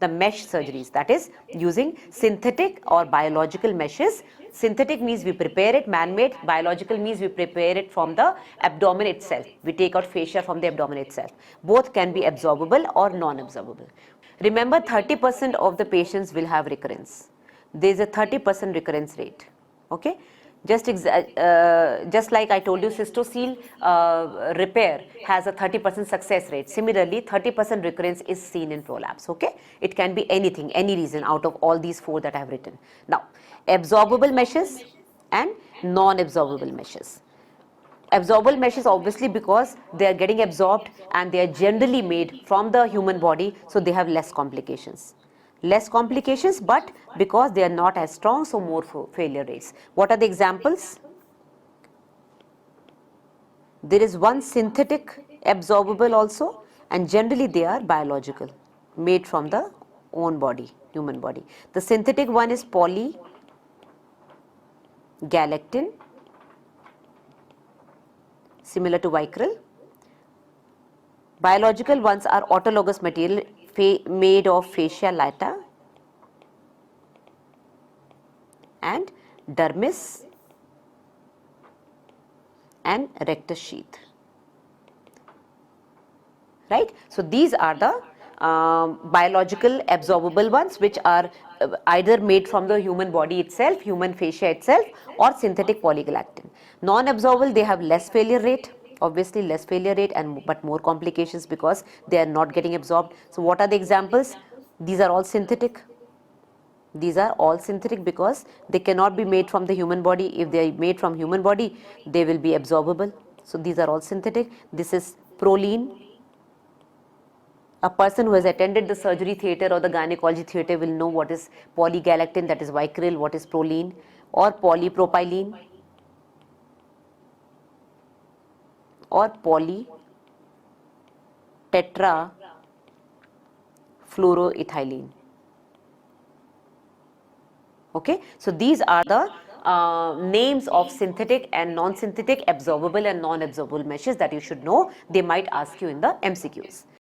the mesh surgeries, that is using synthetic or biological meshes. Synthetic means we prepare it, man-made. Biological means we prepare it from the abdomen itself. We take out fascia from the abdomen itself. Both can be absorbable or non-absorbable. Remember, 30% of the patients will have recurrence. There is a 30% recurrence rate. Okay. Just like I told you, cystocele repair has a 30% success rate. Similarly, 30% recurrence is seen in prolapse. Okay, it can be anything, any reason out of all these 4 that I have written. Now, absorbable meshes and non-absorbable meshes. Absorbable meshes, obviously, because they are getting absorbed and they are generally made from the human body, so they have less complications. Less complications, but because they are not as strong, so more failure rates. What are the examples? There is one synthetic absorbable also, and generally they are biological, made from the own body, human body. The synthetic one is polygalactin, similar to Vicryl. Biological ones are autologous material made of fascia lata and dermis and rectus sheath. Right? So these are the biological absorbable ones, which are either made from the human body itself, human fascia itself, or synthetic polygalactin. Non-absorbable, they have less failure rate, obviously less failure rate, but more complications because they are not getting absorbed. So what are the examples? These are all synthetic. These are all synthetic because they cannot be made from the human body. If they are made from human body, they will be absorbable. So these are all synthetic. This is proline. A person who has attended the surgery theatre or the gynecology theatre will know what is polygalactin, that is Vicryl, what is proline, or polypropylene, or polytetrafluoroethylene. Okay, so these are the names of synthetic and non-synthetic, absorbable and non-absorbable meshes that you should know. They might ask you in the MCQs.